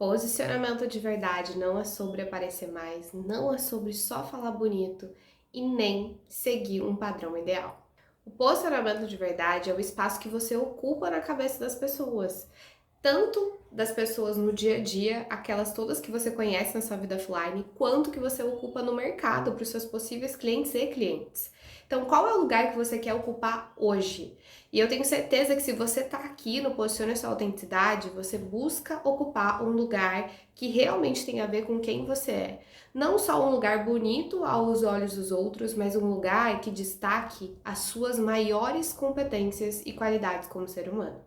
Posicionamento de verdade não é sobre aparecer mais, não é sobre só falar bonito e nem seguir um padrão ideal. O posicionamento de verdade é o espaço que você ocupa na cabeça das pessoas, tanto das pessoas no dia a dia, aquelas todas que você conhece na sua vida offline, quanto que você ocupa no mercado para os seus possíveis clientes e clientes. Então, qual é o lugar que você quer ocupar hoje? E eu tenho certeza que se você está aqui no Posicione Sua Autenticidade, você busca ocupar um lugar que realmente tem a ver com quem você é. Não só um lugar bonito aos olhos dos outros, mas um lugar que destaque as suas maiores competências e qualidades como ser humano.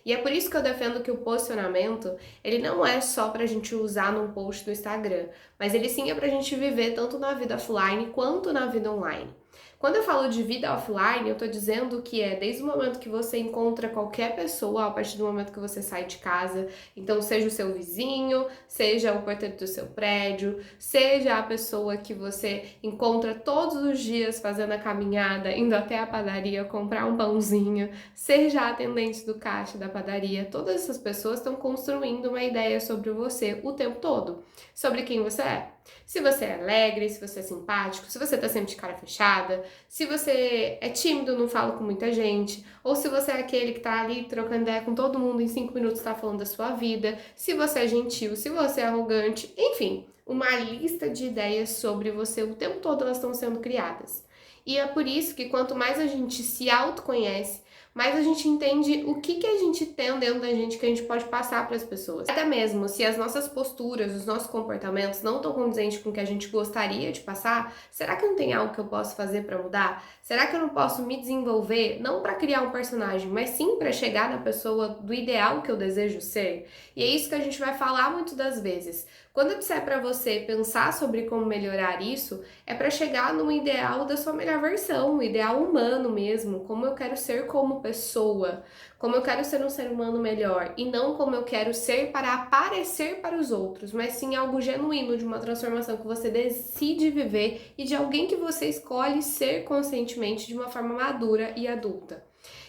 E é por isso que eu defendo que o posicionamento, ele não é só pra gente usar num post do Instagram, mas ele sim é pra gente viver tanto na vida offline quanto na vida online. Quando eu falo de vida offline, eu tô dizendo que é desde o momento que você encontra qualquer pessoa, a partir do momento que você sai de casa, então seja o seu vizinho, seja o porteiro do seu prédio, seja a pessoa que você encontra todos os dias fazendo a caminhada, indo até a padaria comprar um pãozinho, seja a atendente do caixa da padaria, todas essas pessoas estão construindo uma ideia sobre você o tempo todo, sobre quem você é. Se você é alegre, se você é simpático, se você tá sempre de cara fechada, se você é tímido, não fala com muita gente, ou se você é aquele que tá ali trocando ideia com todo mundo em 5 minutos tá falando da sua vida, se você é gentil, se você é arrogante, enfim, uma lista de ideias sobre você o tempo todo elas estão sendo criadas. E é por isso que quanto mais a gente se autoconhece, mais a gente entende o que a gente tem dentro da gente que a gente pode passar para as pessoas. Até mesmo se as nossas posturas, os nossos comportamentos não estão condizentes com o que a gente gostaria de passar, será que não tem algo que eu posso fazer para mudar? Será que eu não posso me desenvolver, não para criar um personagem, mas sim para chegar na pessoa do ideal que eu desejo ser? E é isso que a gente vai falar muitas das vezes. Quando eu disser para você pensar sobre como melhorar isso, é para chegar no ideal da sua melhor versão, o ideal humano mesmo, como eu quero ser como pessoa, como eu quero ser um ser humano melhor, e não como eu quero ser para aparecer para os outros, mas sim algo genuíno de uma transformação que você decide viver e de alguém que você escolhe ser conscientemente de uma forma madura e adulta.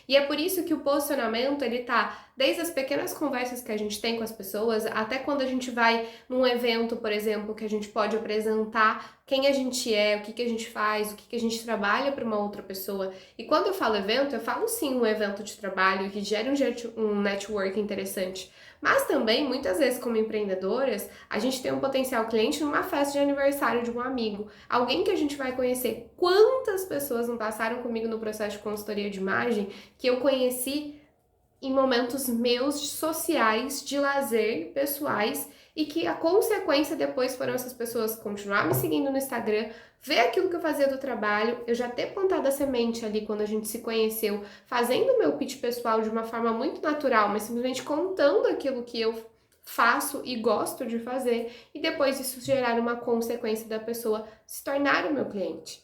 E é por isso que o posicionamento, ele tá desde as pequenas conversas que a gente tem com as pessoas, até quando a gente vai num evento, por exemplo, que a gente pode apresentar quem a gente é, o que a gente faz, o que a gente trabalha para uma outra pessoa. E quando eu falo evento, eu falo sim um evento de trabalho que gere um network interessante. Mas também, muitas vezes, como empreendedoras, a gente tem um potencial cliente numa festa de aniversário de um amigo, alguém que a gente vai conhecer. Quantas pessoas não passaram comigo no processo de consultoria de imagem que eu conheci em momentos meus sociais, de lazer, pessoais, e que a consequência depois foram essas pessoas continuar me seguindo no Instagram, ver aquilo que eu fazia do trabalho, eu já ter plantado a semente ali quando a gente se conheceu, fazendo meu pitch pessoal de uma forma muito natural, mas simplesmente contando aquilo que eu faço e gosto de fazer, e depois isso gerar uma consequência da pessoa se tornar o meu cliente.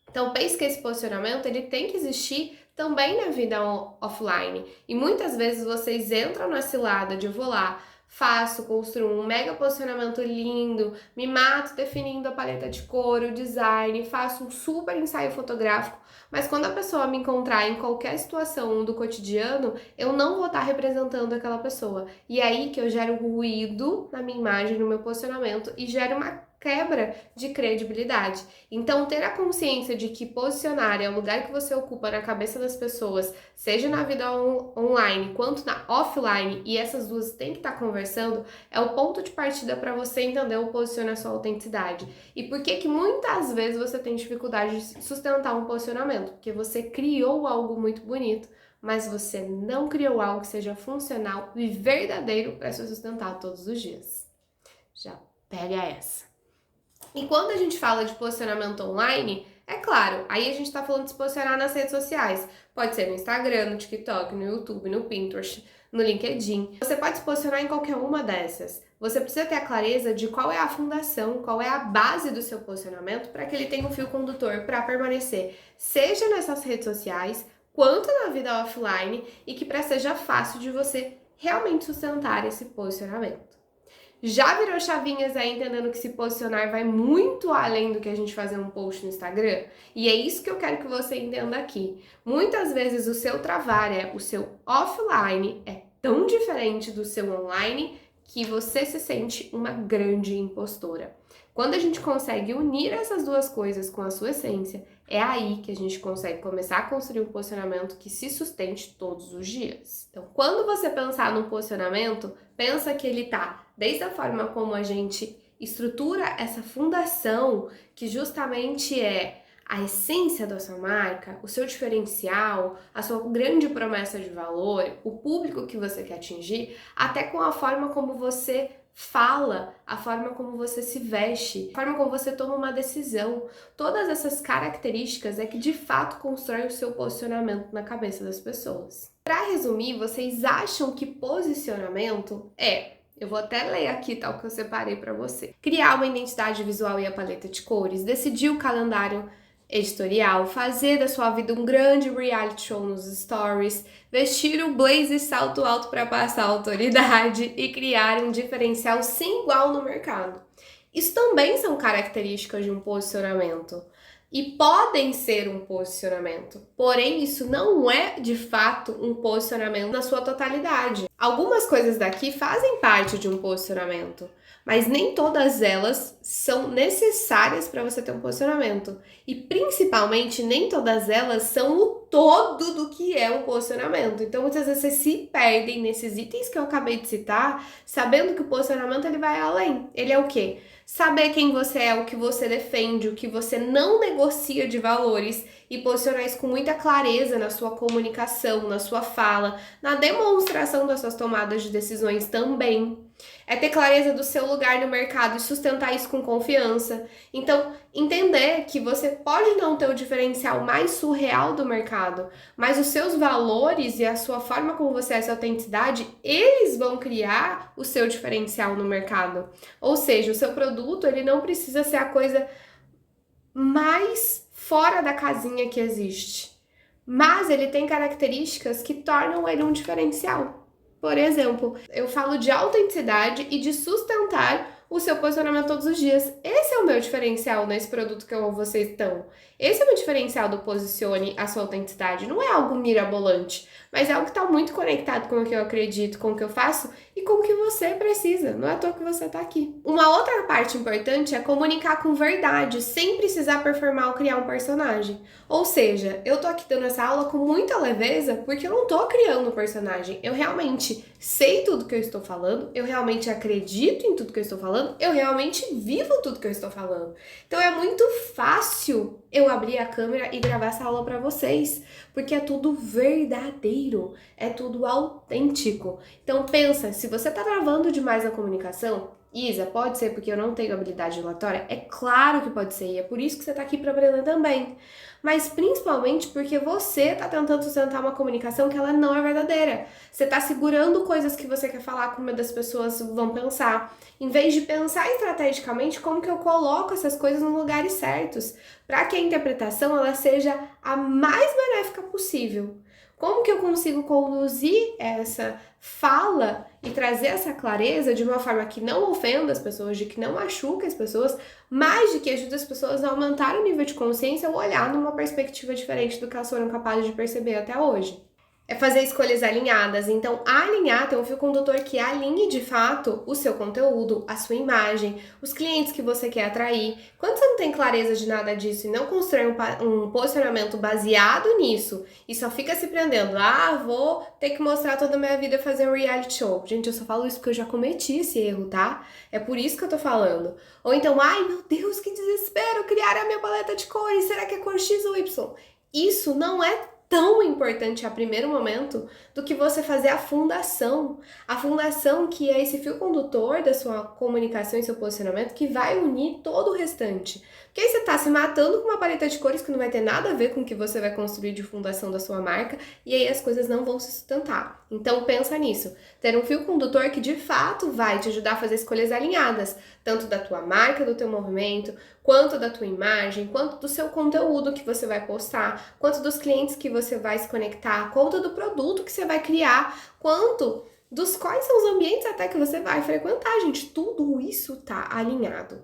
Então, pense que esse posicionamento ele tem que existir também na vida offline. E muitas vezes vocês entram na cilada de eu vou lá, faço, construo um mega posicionamento lindo, me mato definindo a paleta de cor, o design, faço um super ensaio fotográfico, mas quando a pessoa me encontrar em qualquer situação do cotidiano, eu não vou estar representando aquela pessoa. E é aí que eu gero ruído na minha imagem, no meu posicionamento e gero uma quebra de credibilidade. Então, ter a consciência de que posicionar é o lugar que você ocupa na cabeça das pessoas, seja na vida online quanto na offline, e essas duas têm que estar conversando, é o ponto de partida para você entender o posicionar a sua autenticidade. E por que muitas vezes você tem dificuldade de sustentar um posicionamento? Porque você criou algo muito bonito, mas você não criou algo que seja funcional e verdadeiro para se sustentar todos os dias. Já pega essa. E quando a gente fala de posicionamento online, é claro, aí a gente está falando de se posicionar nas redes sociais. Pode ser no Instagram, no TikTok, no YouTube, no Pinterest, no LinkedIn. Você pode se posicionar em qualquer uma dessas. Você precisa ter a clareza de qual é a fundação, qual é a base do seu posicionamento para que ele tenha um fio condutor para permanecer, seja nessas redes sociais, quanto na vida offline e que seja fácil de você realmente sustentar esse posicionamento. Já virou chavinhas aí entendendo que se posicionar vai muito além do que a gente fazer um post no Instagram? E é isso que eu quero que você entenda aqui. Muitas vezes o seu travar o seu offline é tão diferente do seu online que você se sente uma grande impostora. Quando a gente consegue unir essas duas coisas com a sua essência, é aí que a gente consegue começar a construir um posicionamento que se sustente todos os dias. Então, quando você pensar num posicionamento, pensa que ele tá desde a forma como a gente estrutura essa fundação, que justamente é a essência da sua marca, o seu diferencial, a sua grande promessa de valor, o público que você quer atingir, até com a forma como você fala, a forma como você se veste, a forma como você toma uma decisão. Todas essas características é que de fato constrói o seu posicionamento na cabeça das pessoas. Para resumir, vocês acham que posicionamento é... Eu vou até ler aqui tal que eu separei para você. Criar uma identidade visual e a paleta de cores, decidir o calendário editorial, fazer da sua vida um grande reality show nos stories, vestir o blazer e salto alto para passar autoridade e criar um diferencial sem igual no mercado. Isso também são características de um posicionamento e podem ser um posicionamento, porém isso não é de fato um posicionamento na sua totalidade. Algumas coisas daqui fazem parte de um posicionamento, mas nem todas elas são necessárias para você ter um posicionamento. E principalmente, nem todas elas são o todo do que é um posicionamento. Então, muitas vezes vocês se perdem nesses itens que eu acabei de citar, sabendo que o posicionamento ele vai além. Ele é o quê? Saber quem você é, o que você defende, o que você não negocia de valores e posicionar isso com muita clareza na sua comunicação, na sua fala, na demonstração das suas tomadas de decisões também. É ter clareza do seu lugar no mercado e sustentar isso com confiança. Então, entender que você pode não ter o diferencial mais surreal do mercado, mas os seus valores e a sua forma como você é, a sua autenticidade, eles vão criar o seu diferencial no mercado. Ou seja, o seu produto, ele não precisa ser a coisa mais fora da casinha que existe, mas ele tem características que tornam ele um diferencial. Por exemplo, eu falo de autenticidade e de sustentar o seu posicionamento todos os dias. Esse é o meu diferencial nesse produto que vocês estão. Esse é o meu diferencial do posicione a sua autenticidade. Não é algo mirabolante, mas é algo que está muito conectado com o que eu acredito, com o que eu faço e com o que você precisa. Não é à toa que você está aqui. Uma outra parte importante é comunicar com verdade, sem precisar performar ou criar um personagem. Ou seja, eu tô aqui dando essa aula com muita leveza porque eu não tô criando um personagem. Eu realmente sei tudo que eu estou falando, eu realmente acredito em tudo que eu estou falando, eu realmente vivo tudo que eu estou falando. Então é muito fácil eu abrir a câmera e gravar essa aula para vocês, porque é tudo verdadeiro, é tudo autêntico. Então pensa, se você tá travando demais a comunicação, Isa, pode ser porque eu não tenho habilidade oratória? É claro que pode ser, e é por isso que você tá aqui para aprender também. Mas principalmente porque você tá tentando sustentar uma comunicação que ela não é verdadeira. Você tá segurando coisas que você quer falar com uma das pessoas vão pensar. Em vez de pensar estrategicamente como que eu coloco essas coisas nos lugares certos, para que a interpretação ela seja a mais benéfica possível. Como que eu consigo conduzir essa fala e trazer essa clareza de uma forma que não ofenda as pessoas, de que não machuque as pessoas, mas de que ajude as pessoas a aumentar o nível de consciência ou olhar numa perspectiva diferente do que elas foram capazes de perceber até hoje. É fazer escolhas alinhadas. Então, alinhar, ter um fio condutor que alinhe de fato o seu conteúdo, a sua imagem, os clientes que você quer atrair. Quando você não tem clareza de nada disso e não constrói um posicionamento baseado nisso e só fica se prendendo, vou ter que mostrar toda a minha vida fazer um reality show. Gente, eu só falo isso porque eu já cometi esse erro, tá? É por isso que eu tô falando. Ou então, ai meu Deus, que desespero, criar a minha paleta de cores, será que é cor X ou Y? Isso não é tão importante a primeiro momento do que você fazer a fundação que é esse fio condutor da sua comunicação e seu posicionamento que vai unir todo o restante. Porque aí você tá se matando com uma paleta de cores que não vai ter nada a ver com o que você vai construir de fundação da sua marca e aí as coisas não vão se sustentar. Então pensa nisso, ter um fio condutor que de fato vai te ajudar a fazer escolhas alinhadas, tanto da tua marca, do teu movimento, quanto da tua imagem, quanto do seu conteúdo que você vai postar, quanto dos clientes que você vai se conectar, quanto do produto que você vai criar, quanto dos quais são os ambientes até que você vai frequentar, gente. Tudo isso tá alinhado.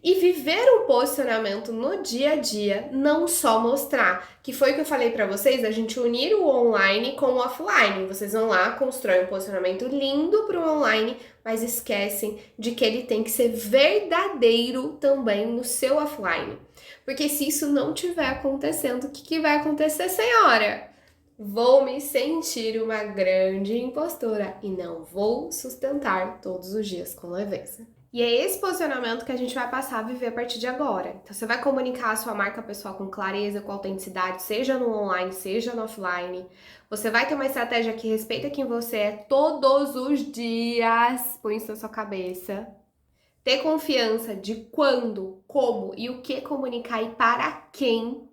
E viver um posicionamento no dia a dia, não só mostrar, que foi o que eu falei pra vocês, a gente unir o online com o offline. Vocês vão lá, constroem um posicionamento lindo pro online, mas esquecem de que ele tem que ser verdadeiro também no seu offline. Porque se isso não estiver acontecendo, o que vai acontecer, senhora? Vou me sentir uma grande impostora e não vou sustentar todos os dias com leveza. E é esse posicionamento que a gente vai passar a viver a partir de agora. Então, você vai comunicar a sua marca pessoal com clareza, com autenticidade, seja no online, seja no offline. Você vai ter uma estratégia que respeita quem você é todos os dias. Põe isso na sua cabeça. Ter confiança de quando, como e o que comunicar e para quem.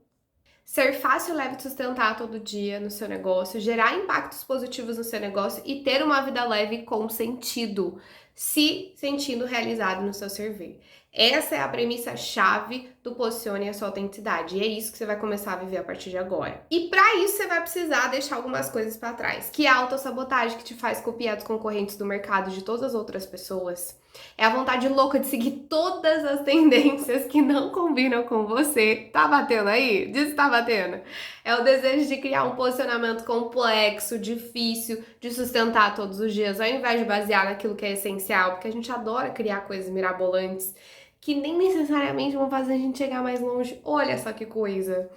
Ser fácil, leve de sustentar todo dia no seu negócio, gerar impactos positivos no seu negócio e ter uma vida leve com sentido, se sentindo realizado no seu servir. Essa é a premissa-chave do Posicione a sua autenticidade. E é isso que você vai começar a viver a partir de agora. E para isso você vai precisar deixar algumas coisas para trás, que é a autossabotagem que te faz copiar dos concorrentes do mercado de todas as outras pessoas. É a vontade louca de seguir todas as tendências que não combinam com você. Tá batendo aí? Diz que tá batendo. É o desejo de criar um posicionamento complexo, difícil de sustentar todos os dias, ao invés de basear naquilo que é essencial, porque a gente adora criar coisas mirabolantes que nem necessariamente vão fazer a gente chegar mais longe. Olha só que coisa.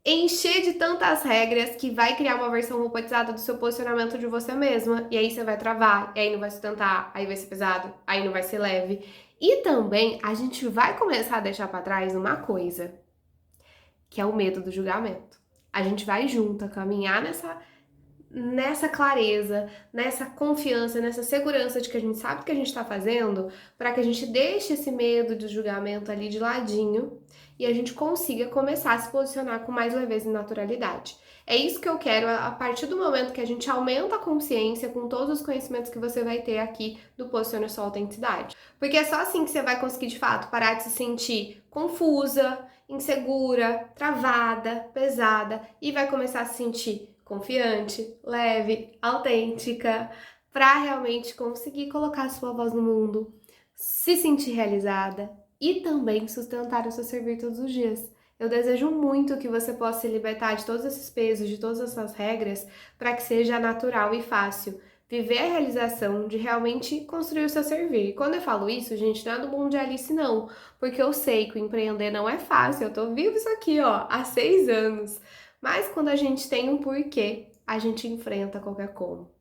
Encher de tantas regras que vai criar uma versão robotizada do seu posicionamento de você mesma. E aí você vai travar, e aí não vai sustentar, aí vai ser pesado, aí não vai ser leve. E também a gente vai começar a deixar para trás uma coisa, que é o medo do julgamento. A gente vai junto caminhar nessa clareza, nessa confiança, nessa segurança de que a gente sabe o que a gente está fazendo, para que a gente deixe esse medo de julgamento ali de ladinho e a gente consiga começar a se posicionar com mais leveza e naturalidade. É isso que eu quero a partir do momento que a gente aumenta a consciência com todos os conhecimentos que você vai ter aqui do Posicione Sua Autenticidade. Porque é só assim que você vai conseguir, de fato, parar de se sentir confusa, insegura, travada, pesada e vai começar a se sentir confiante, leve, autêntica, para realmente conseguir colocar sua voz no mundo, se sentir realizada e também sustentar o seu servir todos os dias. Eu desejo muito que você possa se libertar de todos esses pesos, de todas essas regras, para que seja natural e fácil viver a realização de realmente construir o seu servir. E quando eu falo isso, gente, não é do mundo de Alice, não, porque eu sei que o empreender não é fácil. Eu tô vivo isso aqui, ó, há 6 anos. Mas quando a gente tem um porquê, a gente enfrenta qualquer como.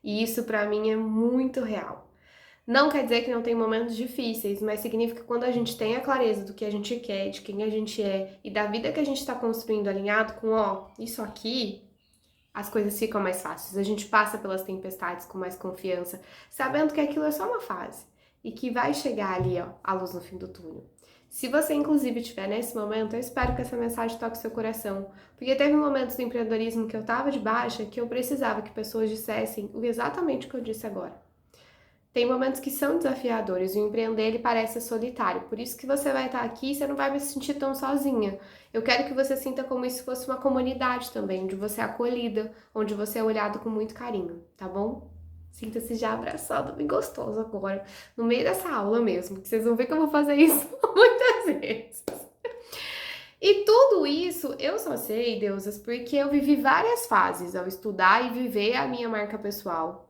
E isso pra mim é muito real. Não quer dizer que não tem momentos difíceis, mas significa que quando a gente tem a clareza do que a gente quer, de quem a gente é e da vida que a gente está construindo alinhado com, ó, isso aqui, as coisas ficam mais fáceis. A gente passa pelas tempestades com mais confiança, sabendo que aquilo é só uma fase e que vai chegar ali, ó, a luz no fim do túnel. Se você, inclusive, estiver nesse momento, eu espero que essa mensagem toque seu coração, porque teve momentos do empreendedorismo que eu tava de baixa, que eu precisava que pessoas dissessem exatamente o que eu disse agora. Tem momentos que são desafiadores, o empreender ele parece solitário, por isso que você vai estar aqui e você não vai se sentir tão sozinha. Eu quero que você sinta como se fosse uma comunidade também, onde você é acolhida, onde você é olhado com muito carinho, tá bom? Sinta-se já abraçado, bem gostoso agora, no meio dessa aula mesmo, que vocês vão ver que eu vou fazer isso muitas vezes. E tudo isso eu só sei, deusas, porque eu vivi várias fases ao estudar e viver a minha marca pessoal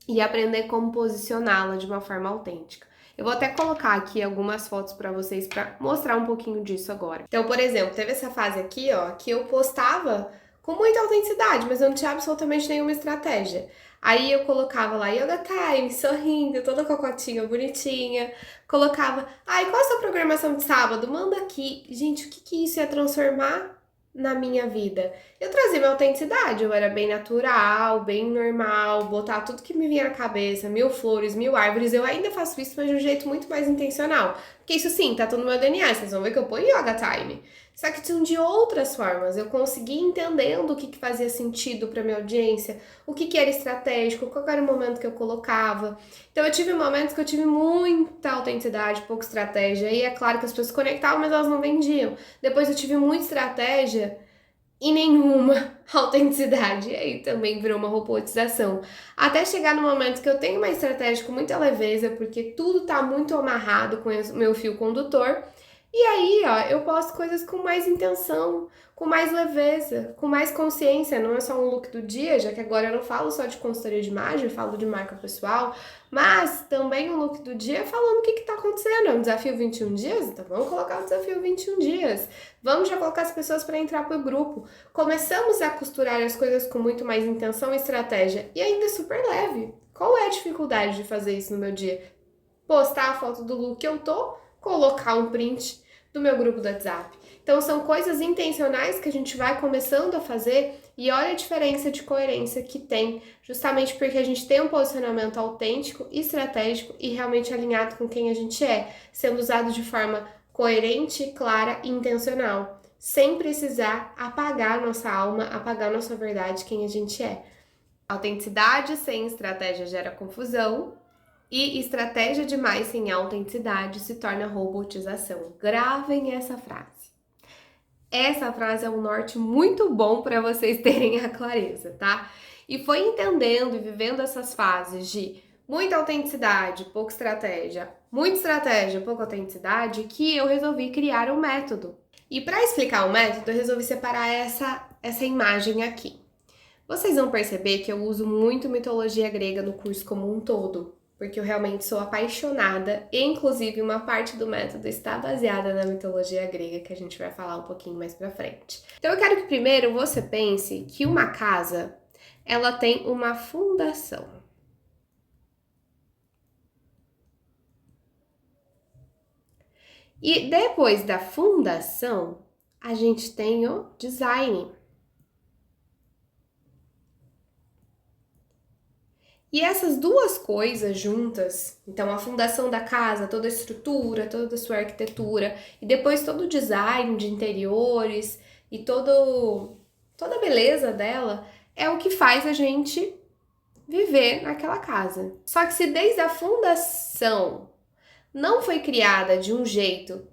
e aprender como posicioná-la de uma forma autêntica. Eu vou até colocar aqui algumas fotos para vocês para mostrar um pouquinho disso agora. Então, por exemplo, teve essa fase aqui, ó, que eu postava com muita autenticidade, mas eu não tinha absolutamente nenhuma estratégia. Aí eu colocava lá Yoga Time, sorrindo, toda cocotinha, bonitinha. Colocava, ai, qual é a sua programação de sábado? Manda aqui. Gente, o que isso ia transformar na minha vida? Eu trazia minha autenticidade, eu era bem natural, bem normal, botar tudo que me vinha na cabeça, 1000 flores, 1000 árvores. Eu ainda faço isso, mas de um jeito muito mais intencional. Porque isso sim, tá tudo no meu DNA, vocês vão ver que eu ponho Yoga Time. Só que são de outras formas, eu consegui entendendo o que fazia sentido para minha audiência, o que era estratégico, qual era o momento que eu colocava. Então eu tive momentos que eu tive muita autenticidade, pouca estratégia, e é claro que as pessoas se conectavam, mas elas não vendiam. Depois eu tive muita estratégia e nenhuma autenticidade. E aí também virou uma robotização. Até chegar no momento que eu tenho uma estratégia com muita leveza, porque tudo tá muito amarrado com o meu fio condutor. E aí, ó, eu posto coisas com mais intenção, com mais leveza, com mais consciência. Não é só um look do dia, já que agora eu não falo só de consultoria de imagem, eu falo de marca pessoal, mas também um look do dia falando o que tá acontecendo. É um desafio 21 dias? Então vamos colocar o desafio 21 dias. Vamos já colocar as pessoas para entrar pro grupo. Começamos a costurar as coisas com muito mais intenção e estratégia. E ainda super leve. Qual é a dificuldade de fazer isso no meu dia? Postar a foto do look que eu tô, colocar um print do meu grupo do WhatsApp. Então são coisas intencionais que a gente vai começando a fazer e olha a diferença de coerência que tem, justamente porque a gente tem um posicionamento autêntico, estratégico e realmente alinhado com quem a gente é, sendo usado de forma coerente, clara e intencional, sem precisar apagar nossa alma, apagar nossa verdade, quem a gente é. Autenticidade sem estratégia gera confusão, e estratégia demais sem autenticidade se torna robotização. Gravem essa frase. Essa frase é um norte muito bom para vocês terem a clareza, tá? E foi entendendo e vivendo essas fases de muita autenticidade, pouca estratégia, muita estratégia, pouca autenticidade, que eu resolvi criar um método. E para explicar o método, eu resolvi separar essa imagem aqui. Vocês vão perceber que eu uso muito mitologia grega no curso como um todo, porque eu realmente sou apaixonada, e inclusive uma parte do método está baseada na mitologia grega, que a gente vai falar um pouquinho mais pra frente. Então eu quero que primeiro você pense que uma casa, ela tem uma fundação. E depois da fundação, a gente tem o design. E essas duas coisas juntas, então a fundação da casa, toda a estrutura, toda a sua arquitetura, e depois todo o design de interiores e toda a beleza dela, é o que faz a gente viver naquela casa. Só que se desde a fundação não foi criada de um jeito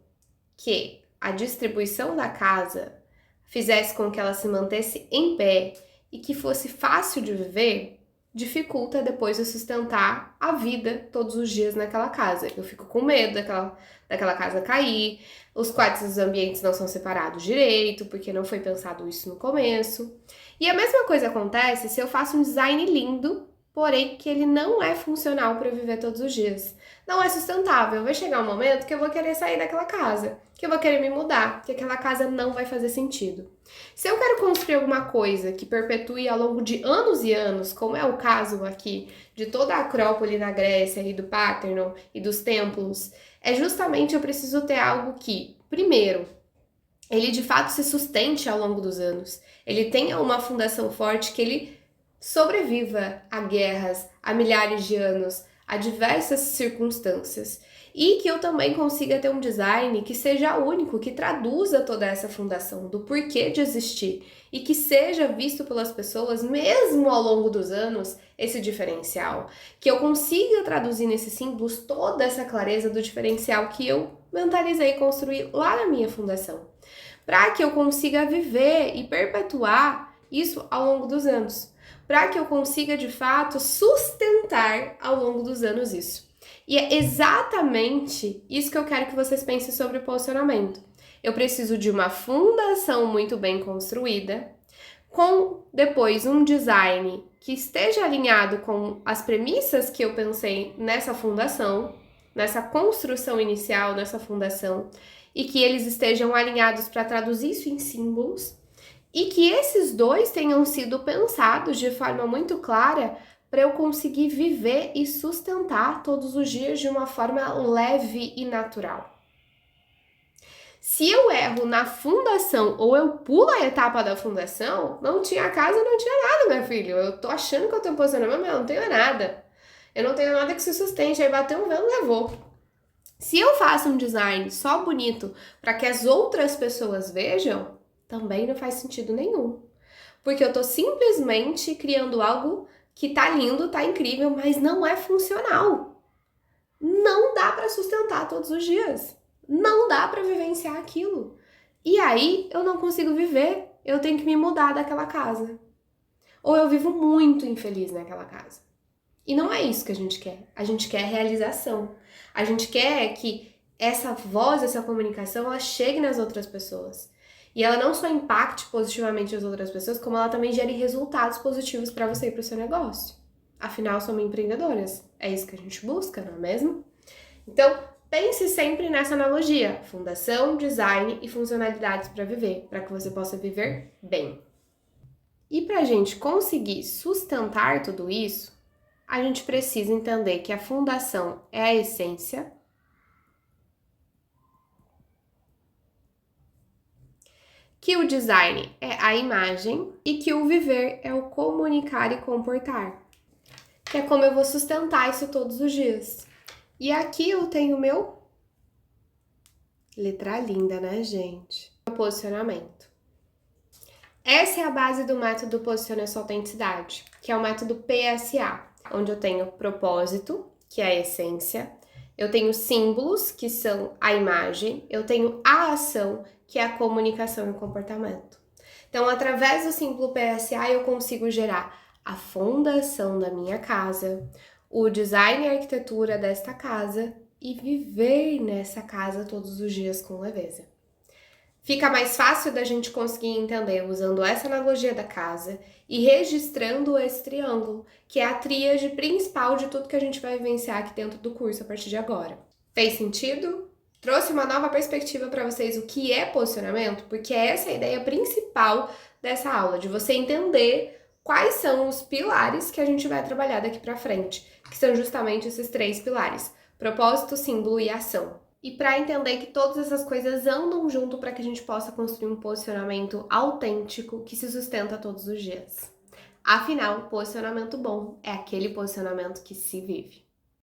que a distribuição da casa fizesse com que ela se mantesse em pé e que fosse fácil de viver, dificulta depois eu sustentar a vida todos os dias naquela casa. Eu fico com medo daquela casa cair, os quartos e os ambientes não são separados direito, porque não foi pensado isso no começo. E a mesma coisa acontece se eu faço um design lindo, porém que ele não é funcional para eu viver todos os dias. Não é sustentável. Vai chegar um momento que eu vou querer sair daquela casa, que eu vou querer me mudar, que aquela casa não vai fazer sentido. Se eu quero construir alguma coisa que perpetue ao longo de anos e anos, como é o caso aqui de toda a Acrópole na Grécia e do Parthenon e dos templos, é justamente eu preciso ter algo que, primeiro, ele de fato se sustente ao longo dos anos, ele tenha uma fundação forte, que ele sobreviva a guerras, a milhares de anos, a diversas circunstâncias. E que eu também consiga ter um design que seja único, que traduza toda essa fundação do porquê de existir e que seja visto pelas pessoas, mesmo ao longo dos anos, esse diferencial. Que eu consiga traduzir nesses símbolos toda essa clareza do diferencial que eu mentalizei e construí lá na minha fundação. Para que eu consiga viver e perpetuar isso ao longo dos anos. Para que eu consiga, de fato, sustentar ao longo dos anos isso. E é exatamente isso que eu quero que vocês pensem sobre o posicionamento. Eu preciso de uma fundação muito bem construída, com depois um design que esteja alinhado com as premissas que eu pensei nessa fundação, nessa construção inicial dessa fundação, e que eles estejam alinhados para traduzir isso em símbolos, e que esses dois tenham sido pensados de forma muito clara para eu conseguir viver e sustentar todos os dias de uma forma leve e natural. Se eu erro na fundação ou eu pulo a etapa da fundação, não tinha casa, não tinha nada, meu filho. Eu tô achando que eu tô posicionando, mas eu não tenho nada. Eu não tenho nada que se sustente, aí bateu um vento, levou. Se eu faço um design só bonito para que as outras pessoas vejam, também não faz sentido nenhum. Porque eu tô simplesmente criando algo que tá lindo, tá incrível, mas não é funcional. Não dá para sustentar todos os dias. Não dá para vivenciar aquilo. E aí eu não consigo viver eu tenho que me mudar daquela casa. Ou eu vivo muito infeliz naquela casa. E não é isso que a gente quer. A gente quer realização. A gente quer que essa voz, essa comunicação, ela chegue nas outras pessoas. E ela não só impacte positivamente as outras pessoas, como ela também gere resultados positivos para você e para o seu negócio. Afinal, somos empreendedoras. É isso que a gente busca, não é mesmo? Então, pense sempre nessa analogia: fundação, design e funcionalidades para viver, para que você possa viver bem. E para a gente conseguir sustentar tudo isso, a gente precisa entender que a fundação é a essência, que o design é a imagem e que o viver é o comunicar e comportar, que é como eu vou sustentar isso todos os dias. E aqui eu tenho meu letra linda, né, gente? Posicionamento. Essa é a base do método Posicione a Sua Autenticidade, que é o método PSA, onde eu tenho propósito, que é a essência, eu tenho símbolos, que são a imagem, eu tenho a ação, que é a comunicação e o comportamento. Então, através do símbolo PSA, eu consigo gerar a fundação da minha casa, o design e a arquitetura desta casa e viver nessa casa todos os dias com leveza. Fica mais fácil da gente conseguir entender usando essa analogia da casa e registrando esse triângulo, que é a tríade principal de tudo que a gente vai vivenciar aqui dentro do curso a partir de agora. Fez sentido? Trouxe uma nova perspectiva para vocês o que é posicionamento? Porque essa é a ideia principal dessa aula, de você entender quais são os pilares que a gente vai trabalhar daqui para frente, que são justamente esses 3 pilares: propósito, símbolo e ação. E para entender que todas essas coisas andam junto para que a gente possa construir um posicionamento autêntico que se sustenta todos os dias. Afinal, posicionamento bom é aquele posicionamento que se vive.